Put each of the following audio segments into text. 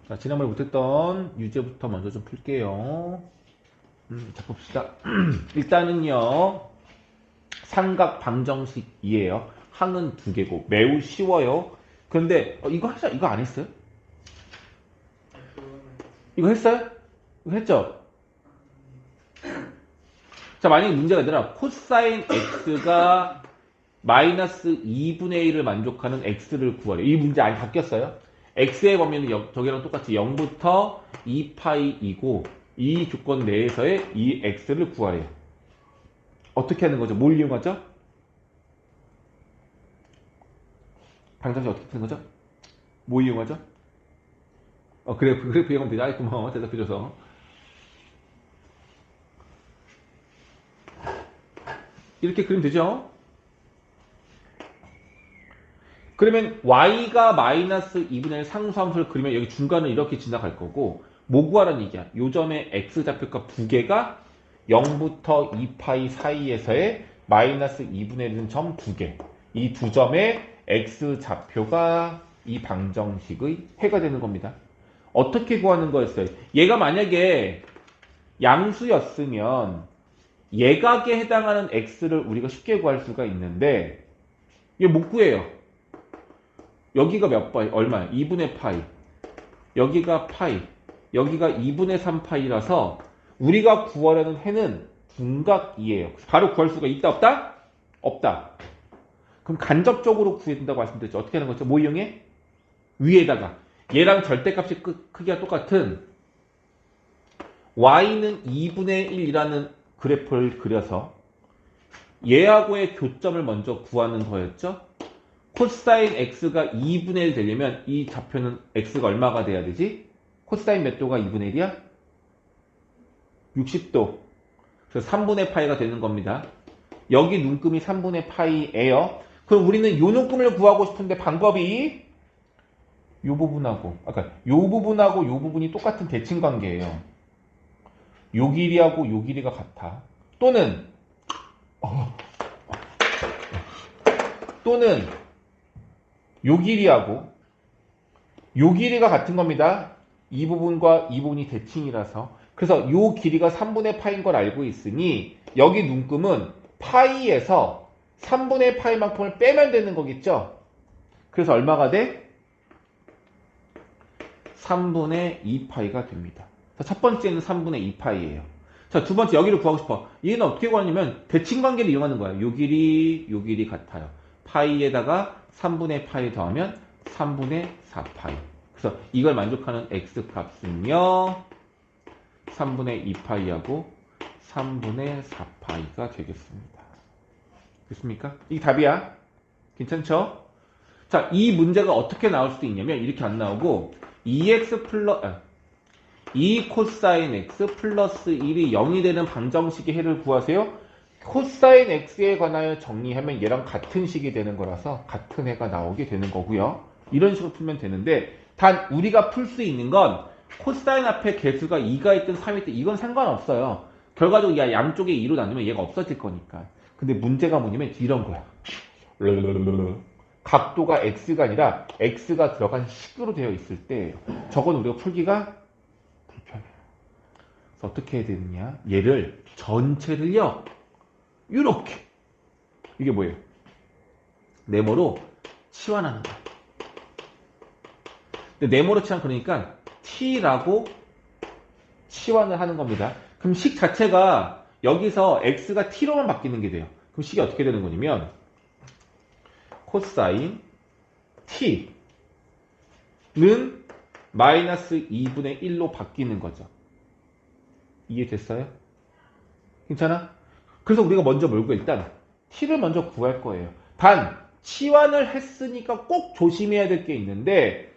자, 지난번에 못했던 유제부터 먼저 좀 풀게요. 자, 봅시다. 일단은요, 삼각 방정식이에요. 항은 두 개고, 매우 쉬워요. 그런데, 이거 하자, 이거 안 했어요? 이거 했어요? 이거 했죠? 자, 만약에 문제가 아니라, 코사인 x가 마이너스 2분의 1을 만족하는 x를 구하래. 이 문제 아예 바뀌었어요. x의 범위는 저기랑 똑같이 0부터 2파이이고 이 조건 내에서의 이 x를 구하래요. 어떻게 하는 거죠? 뭘 이용하죠? 방정식 어떻게 하는 거죠? 뭐 이용하죠? 그래프 이용하면 되죠. 아이 고마워. 대답해줘서. 이렇게 그리면 되죠? 그러면 y가 마이너스 2분의 1 상수함수를 그리면 여기 중간을 이렇게 지나갈 거고 뭐 구하라는 얘기야? 요점의 x좌표값 두 개가 0부터 2파이 사이에서의 마이너스 2분의 1은 점 두 개. 이 두 점의 x좌표가 이 방정식의 해가 되는 겁니다. 어떻게 구하는 거였어요? 얘가 만약에 양수였으면 예각에 해당하는 x를 우리가 쉽게 구할 수가 있는데 이게 못 구해요. 여기가 몇 파이? 얼마야? 2분의 파이. 여기가 파이. 여기가 2분의 3파이라서 우리가 구하려는 해는 둔각이에요. 바로 구할 수가 있다 없다? 없다. 그럼 간접적으로 구해야 된다고 말씀드렸죠. 어떻게 하는 거죠? 뭐 이용해? 위에다가 얘랑 절대값이 크기가 똑같은 y는 2분의 1이라는 그래프를 그려서 얘하고의 교점을 먼저 구하는 거였죠. 코사인 x가 2분의 1 되려면 이 좌표는 x가 얼마가 돼야 되지? 코사인 몇 도가 2분의 1이야? 60도. 그래서 3분의 파이가 되는 겁니다. 여기 눈금이 3분의 파이예요. 그럼 우리는 요 눈금을 구하고 싶은데 방법이 요 부분하고 요 부분하고 요 부분이 똑같은 대칭 관계예요. 요 길이하고 요 길이가 같아. 또는 요 길이하고 요 길이가 같은 겁니다. 이 부분과 이 부분이 대칭이라서. 그래서 요 길이가 3분의 파인 걸 알고 있으니 여기 눈금은 파이에서 3분의 파이만큼을 빼면 되는 거겠죠. 그래서 얼마가 돼? 3분의 2파이가 됩니다. 첫 번째는 3분의 2파이예요. 자, 두 번째 여기를 구하고 싶어. 얘는 어떻게 구하냐면 대칭 관계를 이용하는 거야. 요 길이 같아요. 파이에다가 3분의 파이 더하면 3분의 4파이. 그래서 이걸 만족하는 x 값은요. 3분의 2파이하고 3분의 4파이가 되겠습니다. 됐습니까? 이게 답이야. 괜찮죠? 자, 이 문제가 어떻게 나올 수도 있냐면 이렇게 안 나오고 2 코사인 x 플러스 1이 0이 되는 방정식의 해를 구하세요. 코사인 x에 관하여 정리하면 얘랑 같은 식이 되는 거라서 같은 해가 나오게 되는 거고요. 이런 식으로 풀면 되는데 단 우리가 풀 수 있는 건 코사인 앞에 개수가 2가 있든 3이 있든 이건 상관없어요. 결과적으로 양쪽에 2로 나누면 얘가 없어질 거니까. 근데 문제가 뭐냐면 이런 거야. 각도가 x가 아니라 x가 들어간 식으로 되어 있을 때 저건 우리가 풀기가 불편해요. 그래서 어떻게 해야 되느냐? 얘를 전체를요. 이렇게 이게 뭐예요? 네모로 치환하는 거예요. 근데 네모로 치환 그러니까 t라고 치환을 하는 겁니다. 그럼 식 자체가 여기서 x가 t로만 바뀌는 게 돼요. 그럼 식이 어떻게 되는 거냐면 코사인 t는 마이너스 2분의 1로 바뀌는 거죠. 이해됐어요? 괜찮아? 그래서 우리가 먼저 뭘고 일단 t를 먼저 구할 거예요. 단 치환을 했으니까 꼭 조심해야 될 게 있는데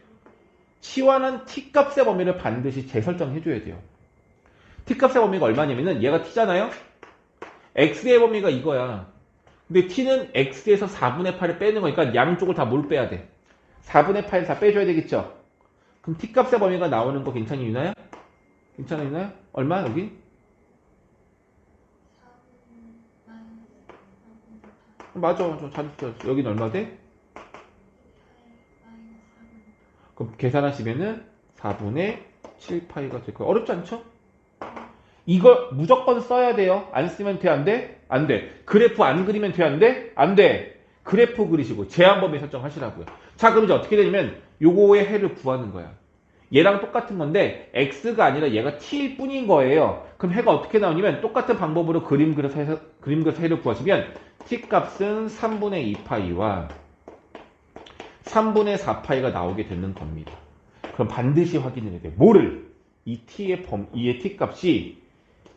치환한 t값의 범위를 반드시 재설정해 줘야 돼요. t값의 범위가 얼마냐면은 얘가 t잖아요? x의 범위가 이거야. 근데 t는 x에서 4분의 8을 빼는 거니까 양쪽을 다 뭘 빼야 돼? 4분의 8을 다 빼줘야 되겠죠? 그럼 t값의 범위가 나오는 거 괜찮니 유나야? 괜찮아 유나야? 얼마 여기? 맞아. 잘했어. 여기는 얼마 돼? 그럼 계산하시면은 4분의 7파이가 될 거예요. 어렵지 않죠? 이걸 무조건 써야 돼요. 안 쓰면 돼, 안 돼? 안 돼. 그래프 안 그리면 돼, 안 돼? 안 돼. 그래프 그리시고 제한 범위 설정하시라고요. 자, 그럼 이제 어떻게 되냐면 요거의 해를 구하는 거야. 얘랑 똑같은 건데 x가 아니라 얘가 t일 뿐인 거예요. 그럼 해가 어떻게 나오냐면 똑같은 방법으로 그림 그려서 해를 구하시면 t 값은 3분의 2파이와 3분의 4파이가 나오게 되는 겁니다. 그럼 반드시 확인을 해야 돼요. 뭐를? 이 t의 t 값이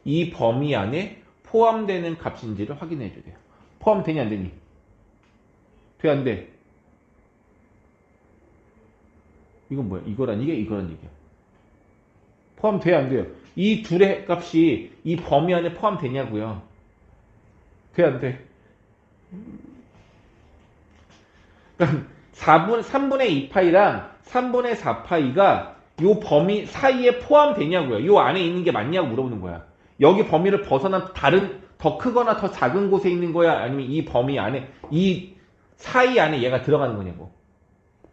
이 범위 안에 포함되는 값인지를 확인해 줘야 돼요. 포함되니 안 되니? 돼, 안 돼? 이건 뭐야? 이거란 얘기야. 포함돼, 안 돼요? 이 둘의 값이 이 범위 안에 포함되냐고요? 돼, 안 돼? 그러니까 3분의 2파이랑 3분의 4파이가 요 범위 사이에 포함되냐고요? 요 안에 있는 게 맞냐고 물어보는 거야. 여기 범위를 벗어난 다른 더 크거나 더 작은 곳에 있는 거야? 아니면 이 범위 안에 이 사이 안에 얘가 들어가는 거냐고.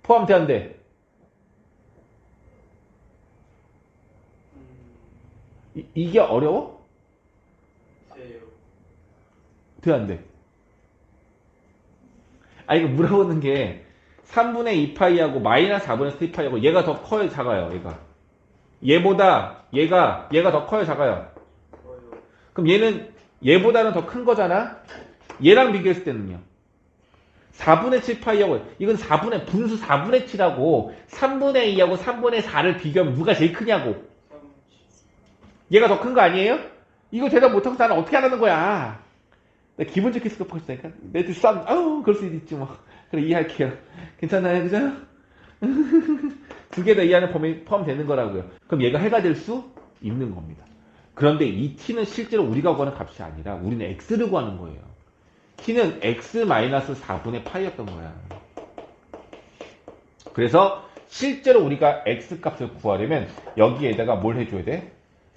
포함돼, 안 돼? 이게 어려워? 돼, 안 돼? 아, 이거 물어보는 게 3분의 2파이하고 마이너스 4분의 3파이하고 얘가 더 커요, 작아요, 얘가? 얘보다 얘가 더 커요, 작아요? 그럼 얘는 얘보다는 더 큰 거잖아? 얘랑 비교했을 때는요? 4분의 7파이하고 이건 분수 4분의 7하고 3분의 2하고 3분의 4를 비교하면 누가 제일 크냐고. 얘가 더 큰 거 아니에요? 이거 대답 못하고 나는 어떻게 하라는 거야? 나 기분 좋게 스톱하고 있으니까 내들 그럴 수도 있지 뭐. 그래, 이해할게요. 괜찮아요, 그죠? 두 개 다 이해하는 범위 포함되는 거라고요. 그럼 얘가 해가 될 수 있는 겁니다. 그런데 이 t는 실제로 우리가 구하는 값이 아니라 우리는 x를 구하는 거예요. t는 x-4분의 파이였던 거야. 그래서 실제로 우리가 x 값을 구하려면 여기에다가 뭘 해줘야 돼?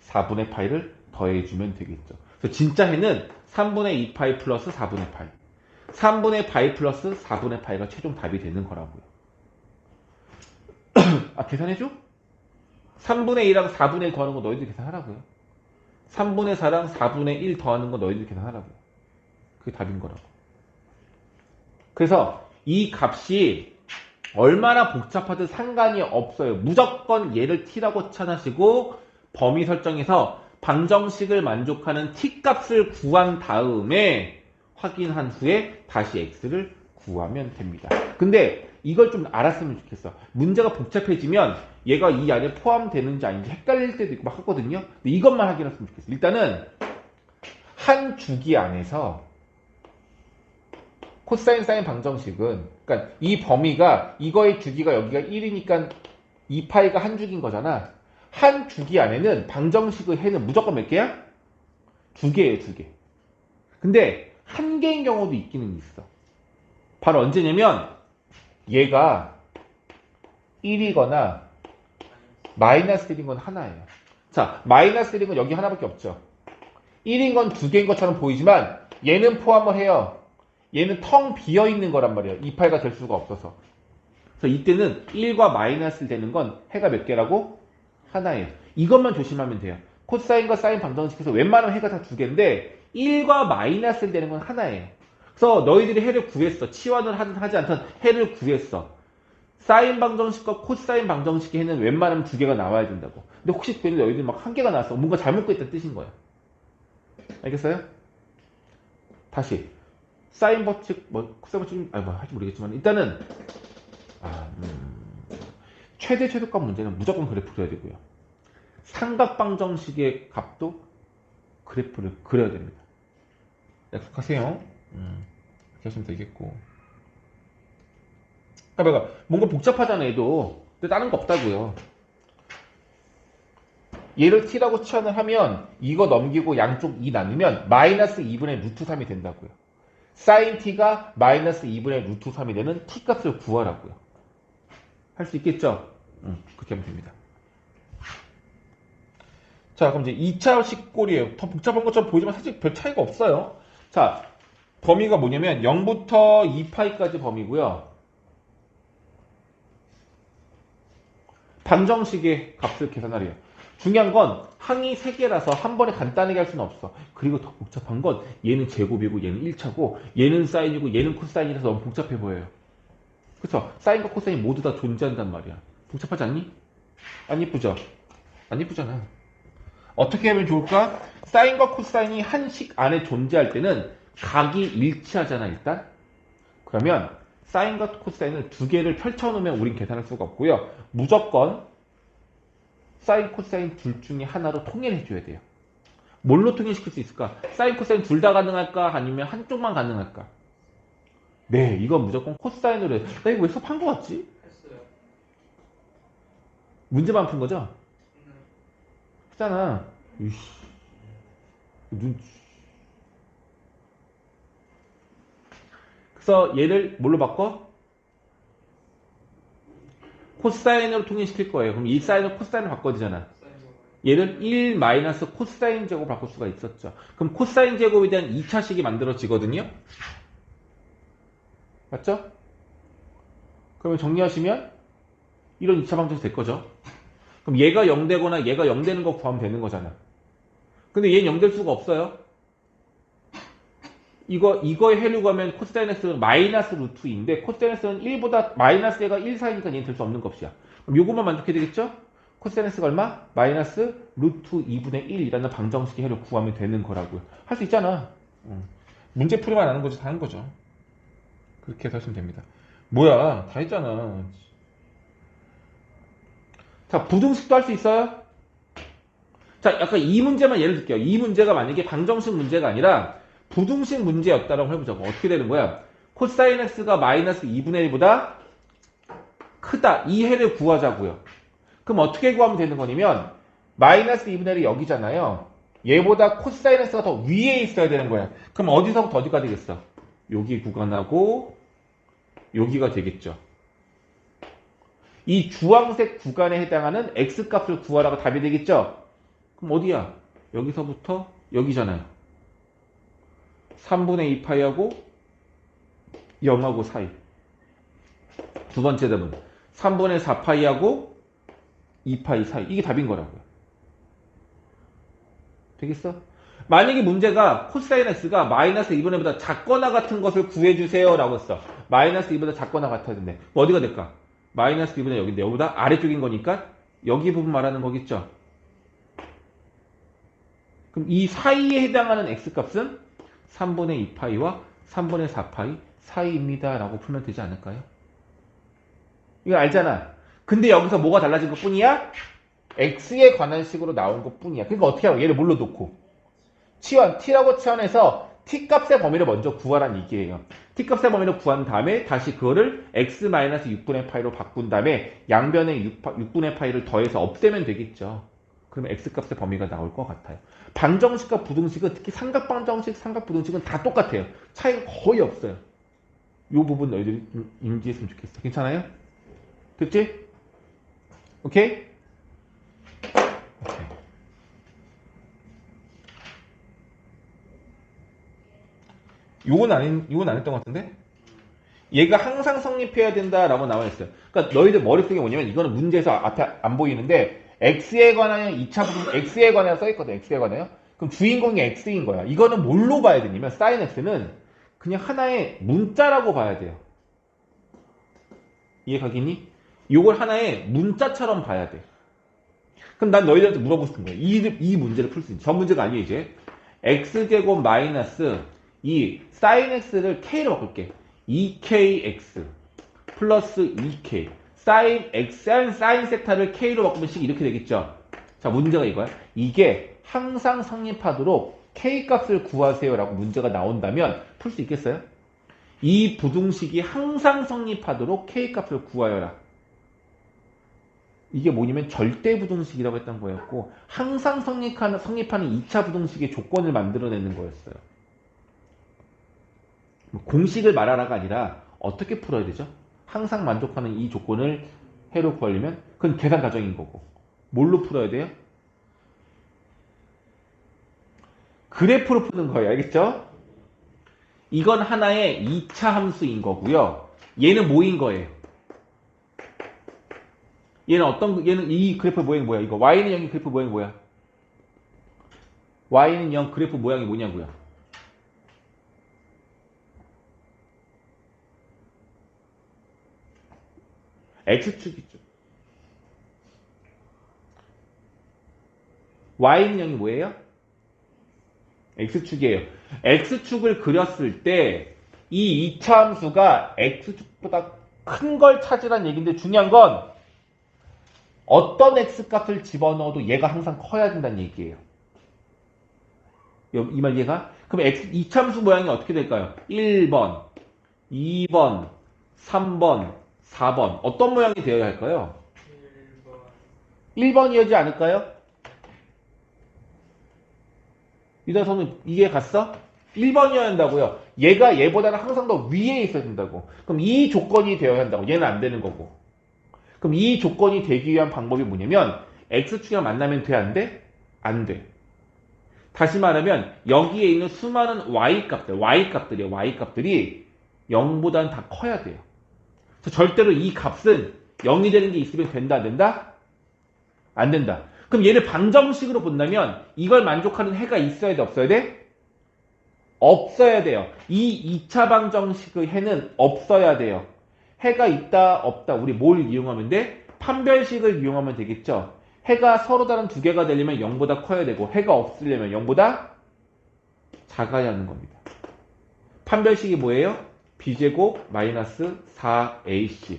4분의 파이를 더해주면 되겠죠. 그래서 진짜 해는 3분의 2파이 플러스 4분의 파이. 3분의 파이 플러스 4분의 파이가 최종 답이 되는 거라고요. 아, 계산해줘? 3분의 2랑 4분의 1 더하는 거 너희들 계산하라고요. 3분의 4랑 4분의 1 더하는 거 너희들 계산하라고요. 그게 답인 거라고. 그래서 이 값이 얼마나 복잡하든 상관이 없어요. 무조건 얘를 t라고 찾으시고 범위 설정에서 방정식을 만족하는 t값을 구한 다음에 확인한 후에 다시 x를 구하면 됩니다. 근데 이걸 좀 알았으면 좋겠어. 문제가 복잡해지면 얘가 이 안에 포함되는지 아닌지 헷갈릴 때도 있고 막 하거든요. 근데 이것만 확인했으면 좋겠어. 일단은 한 주기 안에서 코사인 사인 방정식은, 그러니까 이 범위가 이거의 주기가 여기가 1이니까 2파이가 한 주기인 거잖아. 한 주기 안에는 방정식의 해는 무조건 몇 개야? 두 개예요, 두 개. 근데 한 개인 경우도 있기는 있어. 바로 언제냐면 얘가 1이거나 마이너스 1인 건 하나예요. 자, 마이너스 1인 건 여기 하나밖에 없죠. 1인 건 두 개인 것처럼 보이지만 얘는 포함을 해요. 얘는 텅 비어 있는 거란 말이에요. 2파이가 될 수가 없어서. 그래서 이때는 1과 마이너스 되는 건 해가 몇 개라고? 하나예요. 이것만 조심하면 돼요. 코사인과 사인 방정식에서 웬만하면 해가 다 두 개인데 1과 마이너스 되는 건 하나예요. 그래서 너희들이 해를 구했어. 치환을 하든 하지 않든 해를 구했어. 사인 방정식과 코사인 방정식의 해는 웬만하면 두 개가 나와야 된다고. 근데 혹시 괜히 너희들이 막 한 개가 나왔어. 뭔가 잘못 구했다는 뜻인 거야. 알겠어요? 다시. 사인 법칙, 코사인 법칙, 할지 모르겠지만, 일단은, 최대 최소값 문제는 무조건 그래프 그려야 되고요. 삼각 방정식의 값도 그래프를 그려야 됩니다. 약속하세요. 이렇게 하시면 되겠고. 그러니까 뭔가 복잡하잖아, 얘도. 근데 다른 거 없다고요. 얘를 t라고 치환을 하면 이거 넘기고 양쪽 2 나누면 마이너스 2분의 루트 3이 된다고요. 사인 t가 마이너스 2분의 루트 3이 되는 t 값을 구하라고요. 할 수 있겠죠? 그렇게 하면 됩니다. 자, 그럼 이제 2차식 꼴이에요. 더 복잡한 것처럼 보이지만 사실 별 차이가 없어요. 자, 범위가 뭐냐면 0부터 2파이까지 범위고요. 방정식의 값을 계산하래요. 중요한 건 항이 3개라서 한 번에 간단하게 할 수는 없어. 그리고 더 복잡한 건 얘는 제곱이고 얘는 1차고 얘는 사인이고 얘는 코사인이라서 너무 복잡해 보여요. 그쵸? 사인과 코사인이 모두 다 존재한단 말이야. 복잡하지 않니? 안 예쁘죠? 안 예쁘잖아. 어떻게 하면 좋을까? 사인과 코사인이 한 식 안에 존재할 때는 각이 일치하잖아 일단. 그러면 사인과 코사인을 두 개를 펼쳐놓으면 우린 계산할 수가 없고요. 무조건 사인, 코사인 둘 중에 하나로 통일해줘야 돼요. 뭘로 통일시킬 수 있을까? 사인, 코사인 둘 다 가능할까? 아니면 한쪽만 가능할까? 네, 이건 무조건 코사인으로 해. 나 이거 왜 수업한 거 같지? 했어요. 문제만 푼 거죠? 했잖아. 이씨. 그래서 얘를 뭘로 바꿔? 코사인으로 통일시킬 거예요. 그럼 이 사인을 코사인으로 바꿔야 되잖아. 얘를 1 마이너스 코사인 제곱 바꿀 수가 있었죠. 그럼 코사인 제곱에 대한 2차식이 만들어지거든요. 맞죠? 그러면 정리하시면 이런 2차 방정식 될 거죠. 그럼 얘가 0 되거나 얘가 0 되는 거 구하면 되는 거잖아. 근데 얘는 0 될 수가 없어요. 이거에 해를 구하면 코사인 x는 마이너스 루트 2인데 코사인 x는 1보다 마이너스 얘가 1 사이니까 얘는 될 수 없는 값이야. 그럼 요것만 만족해야 되겠죠? 코사인 x가 얼마? 마이너스 루트 2분의 1이라는 방정식의 해를 구하면 되는 거라고요. 할 수 있잖아. 문제 풀이만 하는 거지 다 하는 거죠. 그렇게 해서 하시면 됩니다. 뭐야 다 했잖아. 자 부등식도 할 수 있어요? 자 약간 이 문제만 예를 들게요. 이 문제가 만약에 방정식 문제가 아니라 부등식 문제였다라고 해보자고. 어떻게 되는 거야? 코사인 x가 마이너스 2분의 1보다 크다. 이 해를 구하자고요. 그럼 어떻게 구하면 되는 거냐면 마이너스 2분의 1이 여기잖아요. 얘보다 코사인 x가 더 위에 있어야 되는 거야. 그럼 어디서부터 어디가 되겠어? 여기 구간하고 여기가 되겠죠. 이 주황색 구간에 해당하는 x값을 구하라고 답이 되겠죠? 그럼 어디야? 여기서부터 여기잖아요. 3분의 2파이하고 0하고 사이. 두 번째 답은 3분의 4파이하고 2파이 사이. 이게 답인 거라고요. 되겠어? 만약에 문제가 코사인 x가 마이너스 2분의 1보다 작거나 같은 것을 구해주세요 라고 했어. 마이너스 2보다 작거나 같아야 되는데 뭐 어디가 될까? 마이너스 2분의 여기인데 여기보다 아래쪽인 거니까 여기 부분 말하는 거겠죠? 그럼 이 사이에 해당하는 x값은 3분의 2파이와 3분의 4파이 사이입니다 라고 풀면 되지 않을까요? 이거 알잖아. 근데 여기서 뭐가 달라진 것 뿐이야? x에 관한 식으로 나온 것 뿐이야. 그러니까 어떻게 하고 얘를 뭘로 놓고 치환, t라고 치환해서 t값의 범위를 먼저 구하란 얘기예요. t값의 범위를 구한 다음에 다시 그거를 x-6분의 파이로 바꾼 다음에 양변에 6분의 파이를 더해서 없애면 되겠죠. 그러면 x값의 범위가 나올 것 같아요. 방정식과 부등식은 특히 삼각방정식, 삼각부등식은 다 똑같아요. 차이가 거의 없어요. 이 부분 너희들이 인지했으면 좋겠어. 괜찮아요? 됐지? 오케이? 오케이. 요건 안 했던 것 같은데? 얘가 항상 성립해야 된다라고 나와 있어요. 그러니까 너희들 머릿속에 뭐냐면 이거는 문제에서 앞에 안 보이는데 x에 관하여 2차 부분 x에 관하여 써있거든. x에 관하여. 그럼 주인공이 x인 거야. 이거는 뭘로 봐야 되냐면 sin x는 그냥 하나의 문자라고 봐야 돼요. 이해 가겠니? 이걸 하나의 문자처럼 봐야 돼. 그럼 난 너희들한테 물어보고 싶은 거야. 이 문제를 풀 수 있는 저 문제가 아니에요 이제. x제곱 마이너스 이 sin x를 k로 바꿀게. 2kx 플러스 2k sin x sin 세타를 k로 바꾸면 식 이렇게 되겠죠. 자 문제가 이거야. 이게 항상 성립하도록 k 값을 구하세요 라고 문제가 나온다면 풀 수 있겠어요? 이 부등식이 항상 성립하도록 k 값을 구하여라. 이게 뭐냐면 절대 부등식이라고 했던 거였고 항상 성립하는 2차 부등식의 조건을 만들어내는 거였어요. 공식을 말하라가 아니라 어떻게 풀어야 되죠? 항상 만족하는 이 조건을 해로 구하려면 그건 계산 과정인 거고 뭘로 풀어야 돼요? 그래프로 푸는 거예요. 알겠죠? 이건 하나의 2차 함수인 거고요. 얘는 뭐인 거예요? 얘는 이 그래프 모양이 뭐야? 이거 y는 0이 그래프 모양이 뭐야? y는 0 그래프 모양이 뭐냐고요? x축이죠. y는 0이 뭐예요? x축이에요. x축을 그렸을 때 이 이차함수가 x축보다 큰 걸 찾으란 얘기인데 중요한 건 어떤 x값을 집어넣어도 얘가 항상 커야 된다는 얘기예요. 이 말 이해가? 그럼 이차함수 모양이 어떻게 될까요? 1번, 2번, 3번, 4번 어떤 모양이 되어야 할까요? 1번이어지 않을까요? 유다선은 이해 갔어? 1번이어야 한다고요. 얘가 얘보다는 항상 더 위에 있어야 된다고. 그럼 이 조건이 되어야 한다고. 얘는 안 되는 거고. 그럼 이 조건이 되기 위한 방법이 뭐냐면 x축이랑 만나면 돼? 안 돼? 안 돼. 다시 말하면 여기에 있는 수많은 y값들이 0보다는 다 커야 돼요. 절대로 이 값은 0이 되는 게 있으면 된다, 안 된다? 안 된다. 그럼 얘를 방정식으로 본다면 이걸 만족하는 해가 있어야 돼, 없어야 돼? 없어야 돼요. 이 2차 방정식의 해는 없어야 돼요. 해가 있다, 없다. 우리 뭘 이용하면 돼? 판별식을 이용하면 되겠죠. 해가 서로 다른 두 개가 되려면 0보다 커야 되고 해가 없으려면 0보다 작아야 하는 겁니다. 판별식이 뭐예요? b제곱 마이너스 4ac.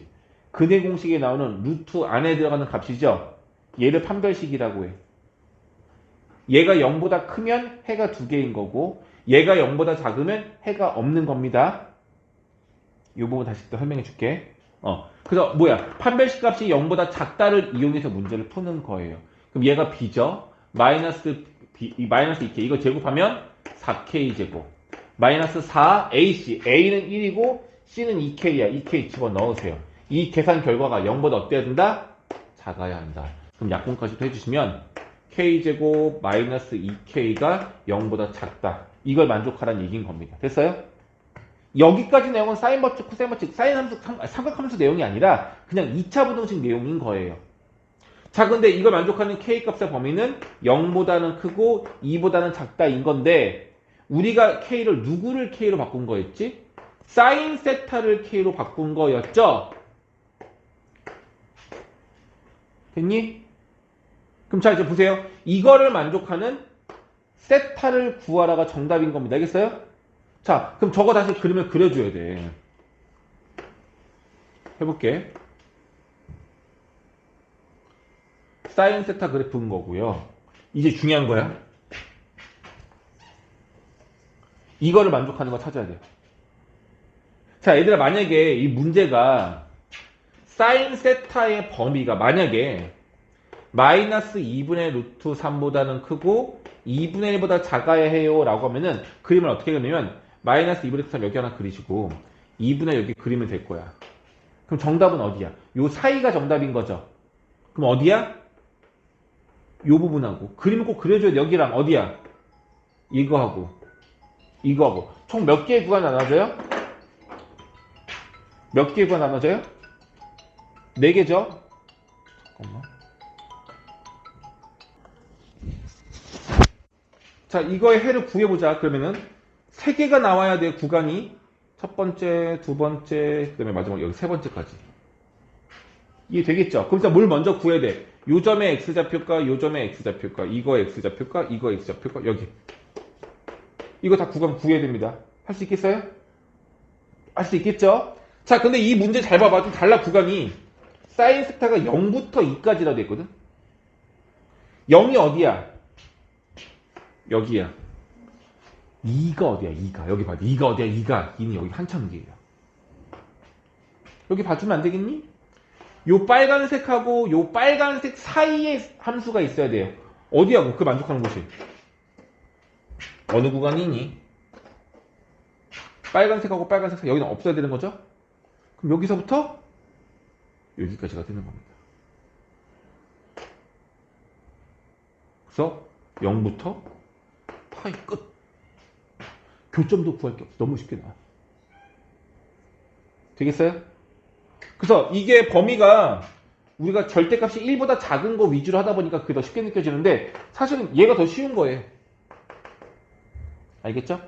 근해 공식에 나오는 루트 안에 들어가는 값이죠. 얘를 판별식이라고 해. 얘가 0보다 크면 해가 두 개인 거고 얘가 0보다 작으면 해가 없는 겁니다. 이 부분 다시 또 설명해 줄게. 그래서 뭐야? 판별식 값이 0보다 작다를 이용해서 문제를 푸는 거예요. 그럼 얘가 b죠. 마이너스 2k. 이거 제곱하면 4k 제곱. 마이너스 4ac. a는 1이고 c는 2k야. 2k 집어넣으세요. 이 계산 결과가 0보다 어때야 된다? 작아야 한다. 그럼 약분까지도 해주시면 k제곱 마이너스 2k가 0보다 작다. 이걸 만족하라는 얘기인 겁니다. 됐어요? 여기까지 내용은 사인 법칙, 코사인 법칙, 사인 함수, 삼각함수 내용이 아니라 그냥 2차 부등식 내용인 거예요. 자, 근데 이걸 만족하는 k값의 범위는 0보다는 크고 2보다는 작다인 건데 우리가 k를 누구를 k로 바꾼 거였지? 사인 세타를 k로 바꾼 거였죠? 됐니? 그럼 자 이제 보세요. 이거를 만족하는 세타를 구하라가 정답인 겁니다. 알겠어요? 자, 그럼 저거 다시 그림을 그려줘야 돼. 해볼게. 사인 세타 그래프인 거고요. 이제 중요한 거야. 이거를 만족하는 거 찾아야 돼요. 자, 얘들아 만약에 이 문제가 사인 세타의 범위가 만약에 마이너스 2분의 루트 3보다는 크고 2분의 1보다 작아야 해요 라고 하면은 그림을 어떻게 그리냐면 마이너스 2분의 3 여기 하나 그리시고 2분의 여기 그리면 될 거야. 그럼 정답은 어디야? 요 사이가 정답인 거죠. 그럼 어디야? 요 부분하고 그림을 꼭 그려줘야 돼. 여기랑 어디야? 이거하고 총 몇 개의 구간 나눠져요? 몇 개의 구간 나눠져요? 4개죠? 잠깐만. 자, 이거의 해를 구해보자. 그러면은 3개가 나와야 돼, 구간이. 첫 번째, 두 번째, 그 다음에 마지막 여기 세 번째까지. 이해 되겠죠? 그럼 일단 뭘 먼저 구해야 돼? 요 점에 x좌표가, 요 점에 x좌표가, 이거 x좌표가, 이거 x좌표가, 여기. 이거 다 구간 구해야 됩니다. 할 수 있겠어요? 할 수 있겠죠? 자, 근데 이 문제 잘 봐봐. 좀 달라, 구간이. 사인 세타가 0부터 2까지라고 돼 있거든? 0이 어디야? 여기야. 2가 어디야? 2가. 여기 봐. 2가 어디야? 2는 여기 한참 뒤에요. 여기 봐주면 안 되겠니? 요 빨간색하고 요 빨간색 사이에 함수가 있어야 돼요. 어디야? 그 만족하는 곳이. 어느 구간이니? 빨간색하고 빨간색 사이. 여기는 없어야 되는 거죠? 그럼 여기서부터 여기까지가 되는 겁니다. 그래서 0부터 파이 끝. 교점도 구할 게 없어. 너무 쉽게 나와. 되겠어요? 그래서 이게 범위가 우리가 절대값이 1보다 작은 거 위주로 하다 보니까 그게 더 쉽게 느껴지는데 사실은 얘가 더 쉬운 거예요. 알겠죠?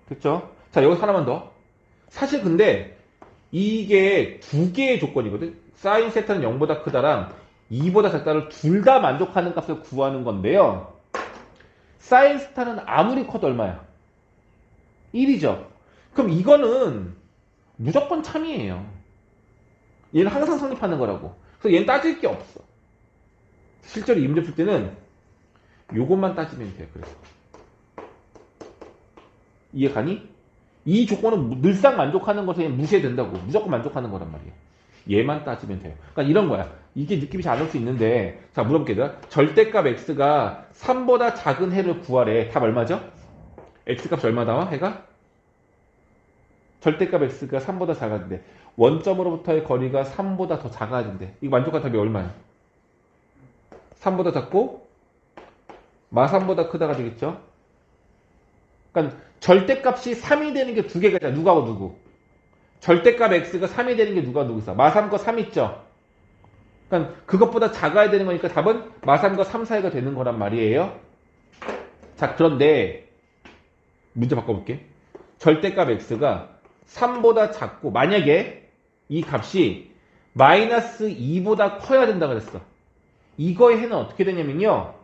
됐죠? 자, 여기서 하나만 더. 사실 근데 이게 두 개의 조건이거든. 사인 세타는 0보다 크다랑 2보다 작다를 둘 다 만족하는 값을 구하는 건데요. 사인 세타는 아무리 커도 얼마야? 1이죠. 그럼 이거는 무조건 참이에요. 얘는 항상 성립하는 거라고. 그래서 얘는 따질 게 없어. 실제로 이 문제 풀 때는 요것만 따지면 돼요. 그래서 이해 가니? 이 조건은 늘상 만족하는 것에 무시해야 된다고. 무조건 만족하는 거란 말이에요. 얘만 따지면 돼요. 그러니까 이런 거야. 이게 느낌이 잘 올 수 있는데, 자, 물어볼게요. 절대값 x가 3보다 작은 해를 구하래. 답 얼마죠? x값이 얼마 나와? 해가? 절대값 x가 3보다 작아진대. 원점으로부터의 거리가 3보다 더 작아진대. 이거 만족한 답이 얼마야? 3보다 작고 마3보다 크다가 되겠죠? 그러니까 절대값이 3이 되는 게 두 개가 있잖아. 누가하고 누구? 절대값 x가 3이 되는 게 누가 누구 있어? 마3 거 3 있죠? 그러니까 그것보다 작아야 되는 거니까 답은 마3과 3 사이가 되는 거란 말이에요. 자, 그런데 문제 바꿔볼게. 절대값 x가 3보다 작고 만약에 이 값이 마이너스 2보다 커야 된다 그랬어. 이거의 해는 어떻게 되냐면요.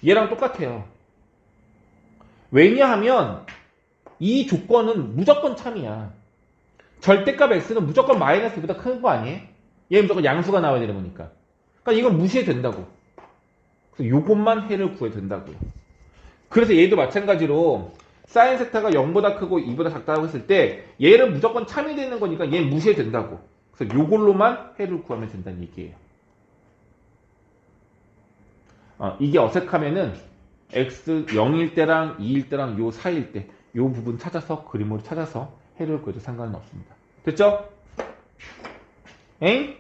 얘랑 똑같아요. 왜냐하면 이 조건은 무조건 참이야. 절대값 x는 무조건 마이너스 2보다 큰 거 아니에요? 얘 무조건 양수가 나와야 되는 거니까. 그러니까 이건 무시해도 된다고. 그래서 요것만 해를 구해도 된다고요. 그래서 얘도 마찬가지로 사인 세타가 0보다 크고 2보다 작다고 했을 때 얘는 무조건 참이 되는 거니까 얘 무시해도 된다고. 그래서 요걸로만 해를 구하면 된다는 얘기예요. 이게 어색하면은 x 0일 때랑 2일 때랑 요 사이일 때 요 부분 찾아서 그림으로 찾아서 해를 구해도 상관은 없습니다. 됐죠? 엥?